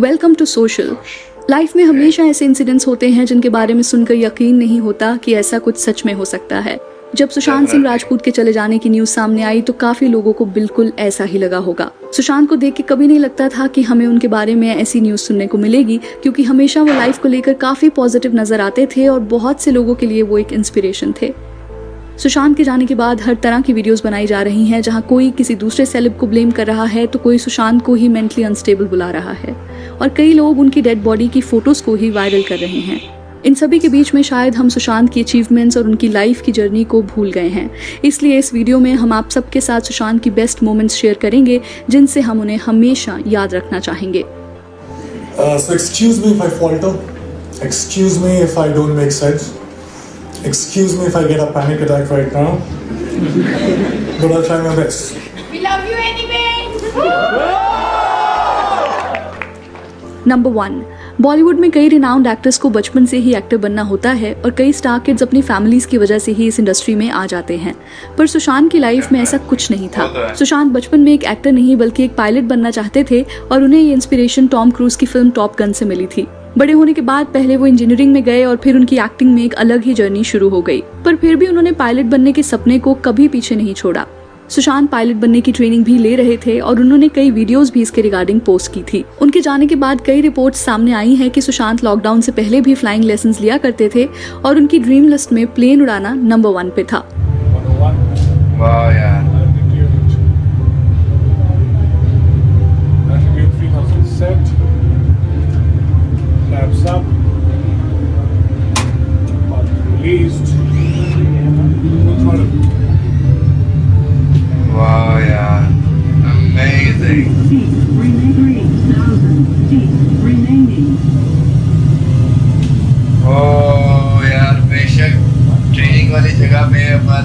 Welcome to social. Life में हमेशा ऐसे इंसिडेंट्स होते हैं जिनके बारे में सुनकर यकीन नहीं होता कि ऐसा कुछ सच में हो सकता है। जब सुशांत सिंह राजपूत के चले जाने की न्यूज सामने आई तो काफी लोगों को बिल्कुल ऐसा ही लगा होगा। सुशांत को देख के कभी नहीं लगता था कि हमें उनके बारे में ऐसी न्यूज सुनने को मिलेगी, क्योंकि हमेशा वो लाइफ को लेकर काफी पॉजिटिव नजर आते थे और बहुत से लोगों के लिए वो एक इंस्पिरेशन थे। सुशांत के जाने के बाद हर तरह की वीडियोस बनाई जा रही हैं, जहां कोई किसी दूसरे सेलेब को ब्लेम कर रहा है तो कोई सुशांत को ही मेंटली अनस्टेबल बुला रहा है और कई लोग उनकी डेड बॉडी की फोटोज को ही वायरल कर रहे हैं। इन सभी के बीच में शायद हम सुशांत की अचीवमेंट्स और उनकी लाइफ की जर्नी को भूल गए हैं। इसलिए इस वीडियो में हम आप सबके साथ सुशांत की बेस्ट मोमेंट्स शेयर करेंगे जिनसे हम उन्हें हमेशा याद रखना चाहेंगे। So excuse me if I falter. Excuse me if I don't make sense. Excuse me if I get a panic attack right now. But I'll try my best. We love you anyway. Number 1, Bollywood में कई renowned actors को बचपन से ही actor बनना होता है और कई स्टार किड्स अपनी फैमिलीज की वजह से ही इस इंडस्ट्री में आ जाते हैं। पर सुशांत की लाइफ में ऐसा कुछ नहीं था। सुशांत बचपन में एक एक्टर नहीं बल्कि एक पायलट बनना चाहते थे और उन्हें ये इंस्पिरेशन टॉम क्रूज की फिल्म टॉप गन से मिली थी। बड़े होने के बाद पहले वो इंजीनियरिंग में गए और फिर उनकी एक्टिंग में एक अलग ही जर्नी शुरू हो गई, पर फिर भी उन्होंने पायलट बनने के सपने को कभी पीछे नहीं छोड़ा। सुशांत पायलट बनने की ट्रेनिंग भी ले रहे थे और उन्होंने कई वीडियोस भी इसके रिगार्डिंग पोस्ट की थी। उनके जाने के बाद कई रिपोर्ट्स सामने आई हैं कि सुशांत लॉकडाउन से पहले भी फ्लाइंग लेसन्स लिया करते थे और उनकी ड्रीम लिस्ट में प्लेन उड़ाना नंबर 1 पे था। Wow, yeah. Amazing. Oh, यार बेशक ट्रेनिंग वाली जगह पे अपन।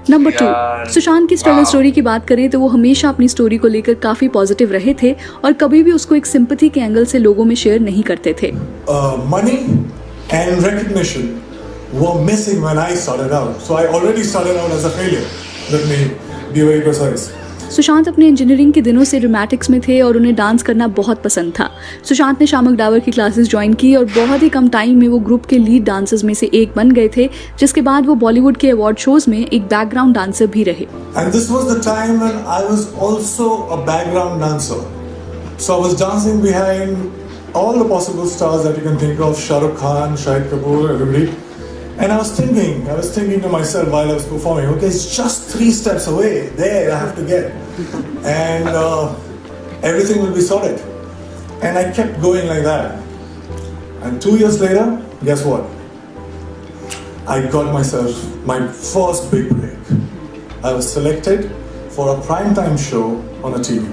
नंबर 2, सुशांत की स्ट्रगल स्टोरी की बात करें तो वो हमेशा अपनी स्टोरी को लेकर काफी पॉजिटिव रहे थे और कभी भी उसको एक सिंपैथी के एंगल से लोगों में शेयर नहीं करते थे। Money and recognition were missing when I started out. So I already started out as a failure. Let me be very precise. Sushant अपने इंजीनियरिंग के दिनों से ड्रामेटिक्स में थे और उन्हें डांस करना बहुत पसंद था। सुशांत ने शामक डावर की क्लासेस ज्वाइन की और बहुत ही कम टाइम में वो ग्रुप के लीड डांसर्स में से एक बन गए थे, जिसके बाद वो बॉलीवुड के अवार्ड शोज में एक बैकग्राउंड डांसर भी रहे। And this was the time when I was also a background dancer. So I was dancing behind all the possible stars that you can think of: Shah Rukh Khan, Shahid Kapoor, everybody. And I was thinking to myself while I was performing, okay, it's just 3 steps away. There I have to get. And everything will be sorted. And I kept going like that. And 2 years later, guess what? I got myself my first big break. I was selected for a primetime show on a TV.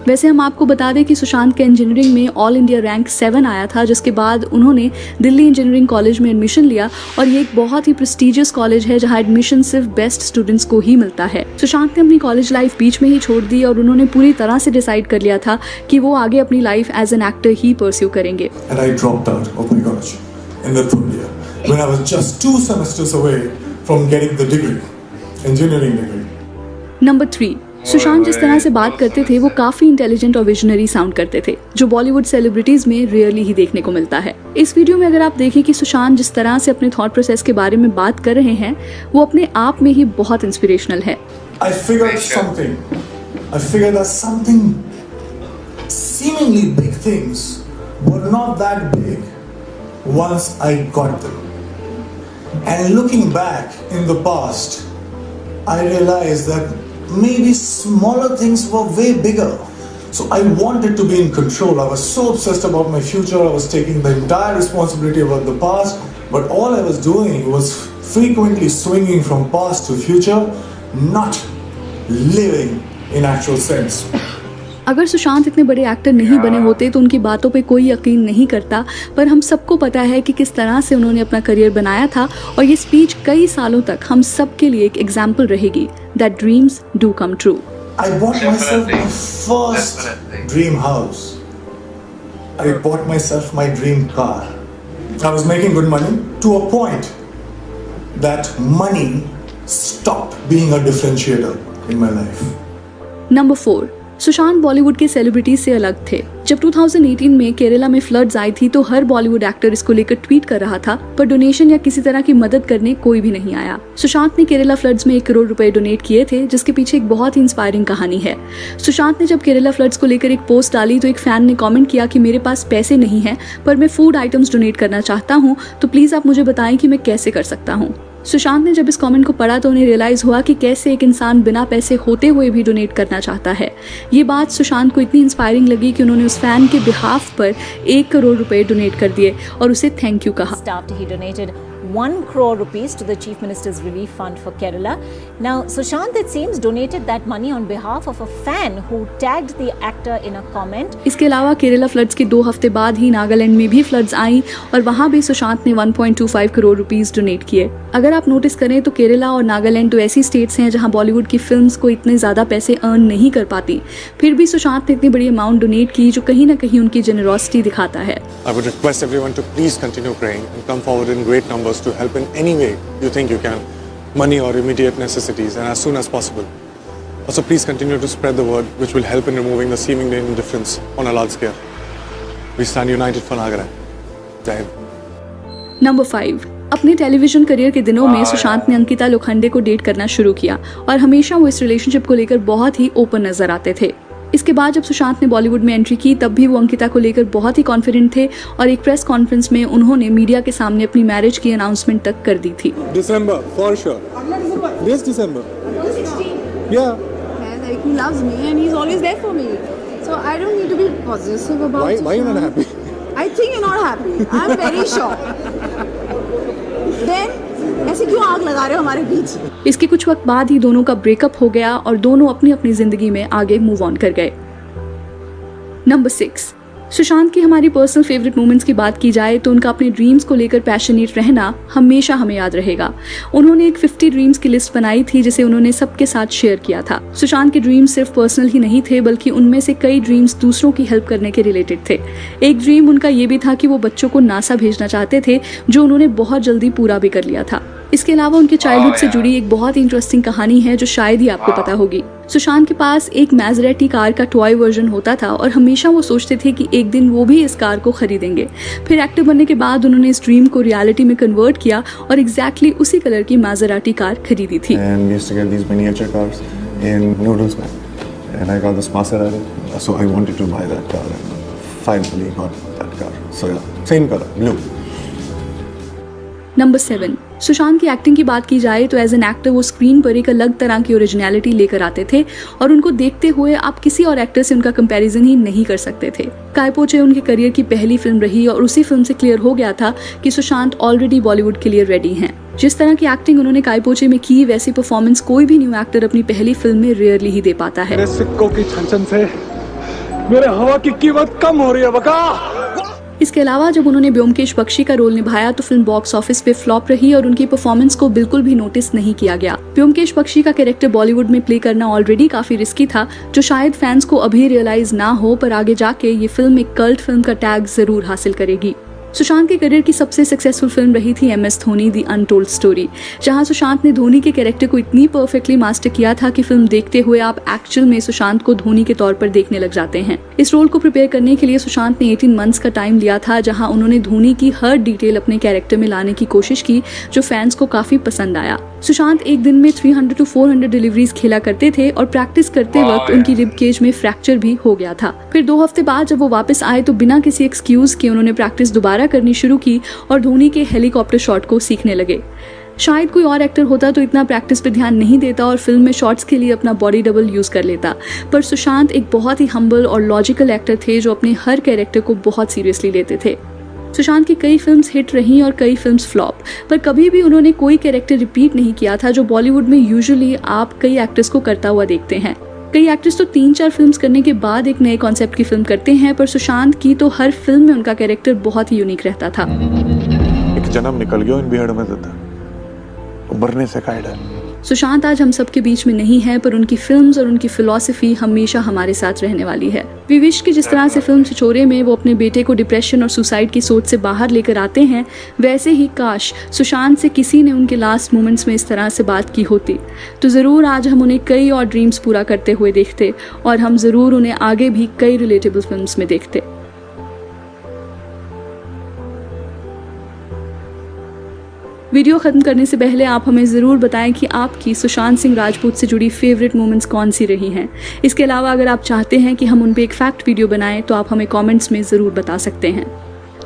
वैसे हम आपको बता दें कि सुशांत के engineering में all India rank 7 आया था, जिसके बाद उन्होंने दिल्ली इंजीनियरिंग कॉलेज में एडमिशन लिया और ये एक बहुत ही प्रेस्टिजियस कॉलेज है जहां एडमिशन सिर्फ बेस्ट स्टूडेंट्स को ही मिलता है। सुशांत ने अपनी कॉलेज लाइफ बीच में ही छोड़ दी और उन्होंने पूरी तरह से डिसाइड कर लिया था कि वो आगे अपनी लाइफ एज एन एक्टर ही परस्यू करेंगे। And I dropped out of my college in the 3rd year when I was just 2 semesters away from getting the degree, engineering degree. Number 3, Sushant जिस तरह से बात करते थे वो काफी इंटेलिजेंट और विजनरी साउंड करते थे, जो बॉलीवुड सेलिब्रिटीज में रियरली ही देखने को मिलता है। इस वीडियो में अगर आप देखें कि सुशांत जिस तरह से अपने थॉट प्रोसेस के बारे में बात कर रहे हैं वो अपने आप में ही बहुत इंस्पिरेशनल है। I figured that something seemingly big things were not that big once I got them. And looking back in the past, I realized that maybe smaller things were way bigger. So I wanted to be in control. I was so obsessed about my future. I was taking the entire responsibility about the past. But all I was doing was frequently swinging from past to future, not living in actual sense. अगर सुशांत इतने बड़े actor नहीं बने होते तो उनकी बातों पे कोई यकीन नहीं करता, पर हम सबको पता है कि किस तरह से उन्होंने अपना करियर बनाया था और ये स्पीच कई सालों तक हम सब के लिए एक एग्जाम्पल रहेगी that dreams do come true. I bought myself my first dream house. I bought myself my dream car. I was making good money to a point that money stopped being a differentiator in my life. Number 4, Sushant Bollywood के celebrity से अलग थे। जब 2018 में केरला में floods आई थी तो हर Bollywood actor इसको लेकर ट्वीट कर रहा था, पर डोनेशन या किसी तरह की मदद करने कोई भी नहीं आया। सुशांत ने केरला फ्लड्स में 1 करोड़ रुपए डोनेट किए थे, जिसके पीछे एक बहुत ही इंस्पायरिंग कहानी है। सुशांत ने जब केरला फ्लड्स को लेकर एक पोस्ट डाली तो एक फैन ने कमेंट किया कि मेरे पास पैसे नहीं है, पर मैं फूड आइटम्स डोनेट करना चाहता हूँ, तो प्लीज आप मुझे बताएं कि मैं कैसे कर सकता हूँ। सुशांत ने जब इस कमेंट को पढ़ा तो उन्हें रियलाइज हुआ कि कैसे एक इंसान बिना पैसे होते हुए भी डोनेट करना चाहता है। ये बात सुशांत को इतनी इंस्पायरिंग लगी कि उन्होंने उस फैन के बिहाफ पर 1 करोड़ रुपए डोनेट कर दिए और उसे थैंक यू कहा। After he donated 1 crore rupees to the Chief Minister's Relief Fund for Kerala. Now, Sushant, it seems, donated that money on behalf of a fan who tagged the actor in a comment. इसके अलावा Kerala floods के 2 हफ्ते बाद ही नागालैंड में भी floods आई और वहां भी सुशांत ने 1.25 करोड़ रुपीस डोनेट किए। अगर आप नोटिस करें तो केरला और नागालैंड तो ऐसी स्टेट्स हैं जहां बॉलीवुड की फिल्म्स को इतने ज़्यादा पैसे अर्न नहीं कर पाती, फिर भी सुशांत ने इतनी बड़ी अमाउंट डोनेट की, जो कहीं ना कहीं उनकी जेनरॉसिटी दिखाता है। I would request everyone to please continue praying and come forward in great numbers to help in any way you think you can, money or immediate necessities, and as soon as possible. Also, please continue to spread the word, which will help in removing the seeming indifference on a large scale. We stand united for Nagaland. Jai Hind. Number 5, अपने television career के दिनों में सुशांत ने अंकिता लोखंडे को date करना शुरू किया और हमेशा वो इस रिलेशनशिप को लेकर बहुत ही ओपन नजर आते थे। इसके बाद जब सुशांत ने बॉलीवुड में एंट्री की तब भी वो अंकिता को लेकर बहुत ही कॉन्फिडेंट थे और एक प्रेस कॉन्फ्रेंस में उन्होंने मीडिया के सामने अपनी मैरिज की अनाउंसमेंट तक कर दी थी। December, for sure. This December. Yeah. Like, he loves me and he's always there for me. So I don't need to be possessive about it. Why you're not happy? I think you're not happy. I'm very sure. Then ऐसे क्यों आग लगा रहे हो हमारे बीच? इसके कुछ वक्त बाद ही दोनों का ब्रेकअप हो गया और दोनों अपनी अपनी जिंदगी में आगे मूव ऑन कर गए। नंबर 6, सुशांत की हमारी पर्सनल फेवरेट मोमेंट्स की बात की जाए तो उनका अपने ड्रीम्स को लेकर पैशनेट रहना हमेशा हमें याद रहेगा। उन्होंने एक 50 ड्रीम्स की लिस्ट बनाई थी जिसे उन्होंने सबके साथ शेयर किया था। सुशांत के ड्रीम्स सिर्फ पर्सनल ही नहीं थे, बल्कि उनमें से कई ड्रीम्स दूसरों की हेल्प करने के रिलेटेड थे। एक ड्रीम उनका ये भी था कि वो बच्चों को नासा भेजना चाहते थे, जो उन्होंने बहुत जल्दी पूरा भी कर लिया था। इसके अलावा उनके चाइल्डहुड से जुड़ी एक बहुत ही इंटरेस्टिंग कहानी है जो शायद ही आपको पता होगी। सुशांत के पास एक मैजरेटी कार का टॉय वर्जन होता था और हमेशा वो सोचते थे कि एक दिन वो भी इस कार को खरीदेंगे। फिर एक्टर बनने के बाद उन्होंने इस ड्रीम को रियलिटी में कन्वर्ट किया और एग्जैक्टली उसी कलर की मैजरेटी कार खरीदी थी। And we used to get these miniature cars in Noodles Man. And I got this Maserati, so I wanted to buy that car and finally got that car. So yeah, same color, blue. Number 7, Sushant की acting की बात की जाए तो as an actor वो screen पर एक अलग तरह की ओरिजिनलिटी लेकर आते थे और उनको देखते हुए आप किसी और एक्टर से उनका कंपैरिजन ही नहीं कर सकते थे। काय पोचे उनके करियर की पहली फिल्म रही और उसी फिल्म से क्लियर हो गया था कि सुशांत ऑलरेडी बॉलीवुड के लिए रेडी हैं। जिस तरह की एक्टिंग उन्होंने काय पोचे में की, वैसी परफॉर्मेंस कोई भी न्यू एक्टर अपनी पहली फिल्म में रेयरली ही दे पाता है। मेरे सिक्कों की छन-छन से मेरे हवा की कीमत कम हो रही है बका। इसके अलावा जब उन्होंने ब्योमकेश बख्शी का रोल निभाया तो फिल्म बॉक्स ऑफिस पे फ्लॉप रही और उनकी परफॉर्मेंस को बिल्कुल भी नोटिस नहीं किया गया। ब्योमकेश बख्शी का कैरेक्टर बॉलीवुड में प्ले करना ऑलरेडी काफी रिस्की था, जो शायद फैंस को अभी रियलाइज ना हो, पर आगे जाके ये फिल्म एक कल्ट फिल्म का टैग जरूर हासिल करेगी। सुशांत के करियर की सबसे सक्सेसफुल फिल्म रही थी MS Dhoni the untold story, जहां सुशांत ने धोनी के कैरेक्टर को इतनी परफेक्टली मास्टर किया था कि फिल्म देखते हुए आप एक्चुअल में सुशांत को धोनी के तौर पर देखने लग जाते हैं। इस रोल को प्रिपेयर करने के लिए सुशांत ने 18 मंथ्स का टाइम लिया था, जहां उन्होंने धोनी की हर डिटेल अपने कैरेक्टर में लाने की कोशिश की, जो फैंस को काफी पसंद आया। सुशांत एक दिन में 300 to 400 डिलीवरीज खेला करते थे और प्रैक्टिस करते वक्त उनकी रिब केज में फ्रैक्चर भी हो गया था। फिर 2 हफ्ते बाद जब वो वापस आए तो बिना किसी एक्सक्यूज के उन्होंने प्रैक्टिस दोबारा करनी शुरू की और धोनी के हेलीकॉप्टर शॉट को सीखने लगे। शायद कोई और एक्टर होता तो इतना प्रैक्टिस पे ध्यान नहीं देता और फिल्म में शॉट्स के लिए अपना बॉडी डबल यूज कर लेता, पर सुशांत एक बहुत ही हम्बल और लॉजिकल एक्टर थे जो अपने हर कैरेक्टर को बहुत सीरियसली लेते थे। सुशांत की कई फिल्म्स हिट रहीं और कई फिल्म्स फ्लॉप, पर कभी भी उन्होंने कोई कैरेक्टर रिपीट नहीं किया था, जो बॉलीवुड में यूजुअली आप कई एक्टर्स को करता हुआ देखते हैं। कई एक्टर्स तो 3-4 फिल्म्स करने के बाद एक नए कॉन्सेप्ट की फिल्म करते हैं, पर सुशांत की तो हर फिल्म में उनका कैरेक्टर बहुत ही यूनिक रहता था। एक जन्म निकल गया इन बिहाड़ में देता उभरने से कायदा सुशांत आज हम सबके बीच में नहीं है, पर उनकी फिल्म्स और उनकी फिलॉसफी हमेशा हमारे साथ रहने वाली है। वी विश कि जिस तरह से फिल्म छिछोरे में वो अपने बेटे को डिप्रेशन और सुसाइड की सोच से बाहर लेकर आते हैं, वैसे ही काश सुशांत से किसी ने उनके लास्ट मोमेंट्स में इस तरह से बात की होती, तो ज़रूर आज हम उन्हें कई और ड्रीम्स पूरा करते हुए देखते और हम ज़रूर उन्हें आगे भी कई रिलेटेबल फिल्म्स में देखते। वीडियो ख़त्म करने से पहले आप हमें ज़रूर बताएं कि आपकी सुशांत सिंह राजपूत से जुड़ी फेवरेट मोमेंट्स कौन सी रही हैं। इसके अलावा अगर आप चाहते हैं कि हम उन पे एक फैक्ट वीडियो बनाएं तो आप हमें कमेंट्स में ज़रूर बता सकते हैं।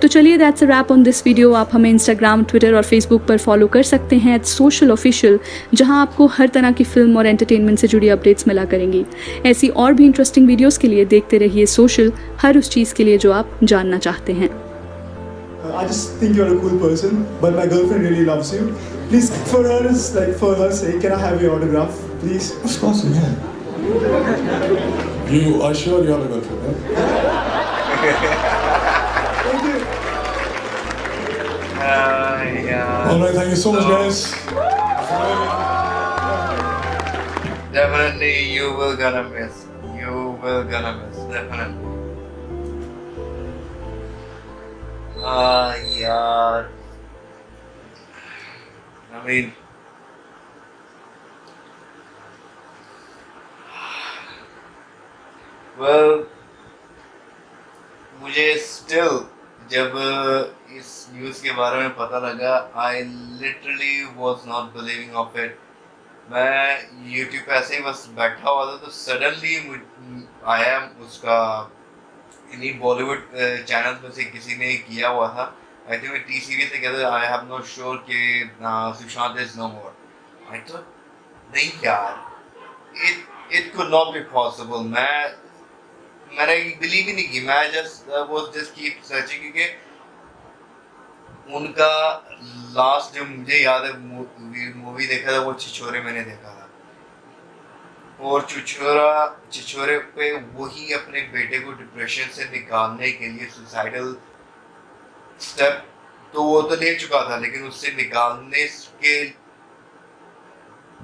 तो चलिए, that's a wrap on this video. आप हमें इंस्टाग्राम, ट्विटर और फेसबुक पर फॉलो कर सकते हैं @socialofficial, जहां आपको हर तरह की फिल्म और एंटरटेनमेंट से जुड़ी अपडेट्स मिला करेंगी। ऐसी और भी इंटरेस्टिंग वीडियोस के लिए देखते रहिए सोशल, हर उस चीज़ के लिए जो आप जानना चाहते हैं। I just think you're a cool person, but my girlfriend really loves you. Please, for her sake, can I have your autograph, please? Of course, you can. You are sure you have a girlfriend, right? Thank you. Yeah. All right, thank you so much, guys. Definitely, you will gonna miss. Definitely. यार, I mean, well, मुझे still जब इस news के बारे में पता लगा, I literally was not believing of it. मैं YouTube पे ऐसे ही बस बैठा हुआ था, तो सडनली आया उसका इन्हीं बॉलीवुड चैनल में से किसी ने किया हुआ था। आई थिंक मैं टी सीरीज से कहते आई हैव नॉट श्योर कि Sushant is no more. I thought नहीं यार, it could not be possible. मैंने बिलीव ही नहीं की। मैं जस्ट कीप सर्चिंग, क्योंकि उनका लास्ट जो मुझे याद है मूवी देखा था वो छिछोरे मैंने देखा था, और छिछोरे पे वही अपने बेटे को डिप्रेशन से निकालने के लिए सुसाइडल स्टेप तो वो तो ले चुका था, लेकिन उससे निकालने के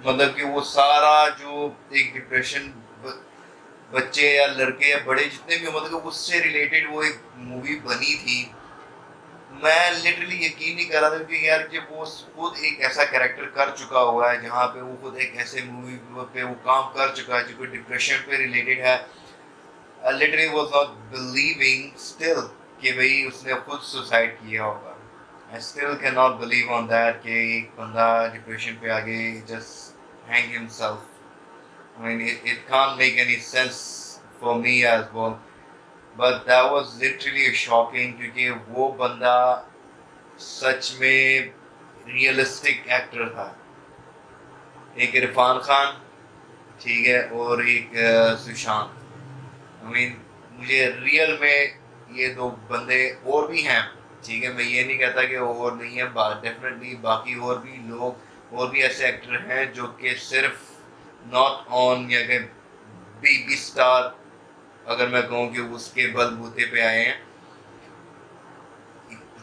मतलब कि वो सारा जो एक डिप्रेशन बच्चे या लड़के या बड़े जितने भी मतलब उससे रिलेटेड वो एक मूवी बनी थी। मैं लिटरली यकीन नहीं कर रहा था कि यार जब वो खुद एक ऐसा कैरेक्टर कर चुका हुआ है जहाँ पे वो खुद एक ऐसे मूवी पे वो काम कर चुका है जो कोई डिप्रेशन पे रिलेटेड है। I literally was not believing still कि भाई उसने खुद सुसाइड किया होगा। I still can not believe on that कि एक बंदा डिप्रेशन पे आगे just hang himself. I mean it can't make any sense for me as well, but that was literally shocking, क्योंकि वो बंदा सच में रियलिस्टिक एक्टर था। एक इरफान खान, ठीक है, और एक सुशांत। आई मीन मुझे रियल में ये दो बंदे और भी हैं, ठीक है, मैं ये नहीं कहता कि और नहीं है, डेफिनेटली बाकी और भी लोग और भी ऐसे एक्टर हैं जो कि सिर्फ नॉट ऑन या कि बी स्टार अगर मैं कहूँ कि उसके बलबूते पे आए हैं,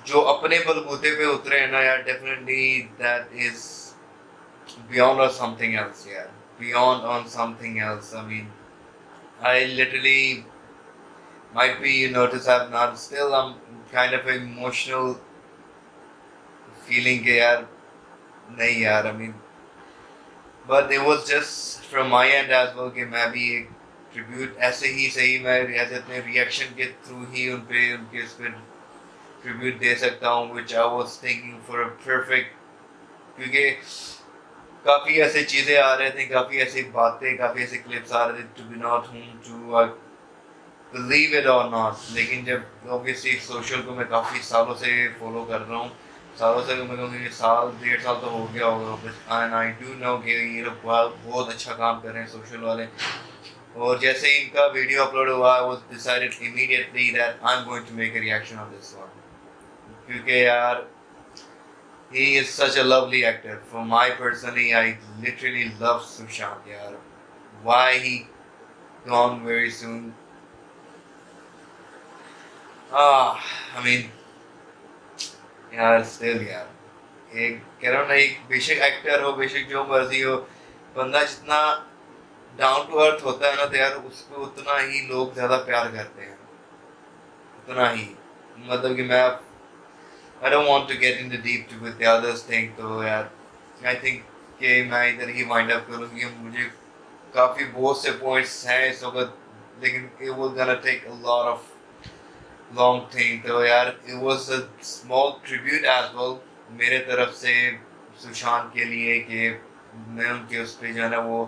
जो अपने बलबूते पे उतरे हैं ना यार, डेफिनेटली दैट इज बियॉन्ड और समथिंग एल्स यार, beyond on something else. I mean I literally might be you notice I've not still I'm kind of emotional feeling के यार नहीं यार, I mean but it was just from my end as well कि मैं भी एक tribute ऐसे ही सही मैं ऐसे अपने रिएक्शन के थ्रू ही उनके इस पर ट्रिब्यूट दे सकता हूँ, which I was thinking for a perfect, क्योंकि काफ़ी ऐसे चीज़ें आ रहे थे, काफ़ी ऐसी बातें, काफ़ी ऐसे क्लिप्स आ रहे थे to be not whom to believe it or not। लेकिन जब obviously सोशल को मैं काफ़ी सालों से फॉलो कर रहा हूँ, सालों से मैं कहूँगी साल 1.5 साल तो हो गया होगा, एंड आई डू नो कि ये लोग बहुत अच्छा काम कर रहे हैं सोशल वाले। और जैसे ही इनका वीडियो अपलोड हुआ, I was decided immediately that I'm going to make a reaction on this one, क्योंकि यार he is such a lovely actor। For my personally, I literally love Sushant यार। Why he gone very soon? I mean यार still यार एक कह रहा हूँ ना, एक बेशक एक्टर हो, बेशक जो मर्जी हो, बंदा जितना डाउन टू अर्थ होता है ना तो यार उसको उतना ही लोग ज़्यादा प्यार करते हैं, उतना ही। मतलब कि मैं I don't want to get into deep with the others thing, तो यार I think कि मैं इधर ही वाइंड अप करूँ क्योंकि मुझे काफ़ी बहुत से पॉइंट्स हैं इस वक्त, लेकिन it was gonna take a lot of long thing, तो यार it was a small tribute as well मेरे तरफ से सुशांत के लिए कि मैं उनके उस पे जो है ना वो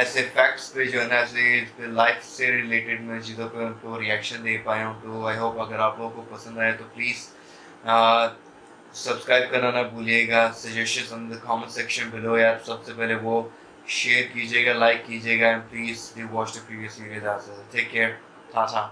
ऐसे फैक्ट्स पे जो है ना ऐसे लाइफ से रिलेटेड मैं चीज़ों पे उनको रिएक्शन दे पाया हूँ। तो आई होप अगर आप लोगों को पसंद आए तो प्लीज़ सब्सक्राइब करना ना भूलिएगा, suggestions in the comment section below यार सबसे पहले वो शेयर कीजिएगा, लाइक कीजिएगा and please do watch the previous videos as well. Take care, Tata.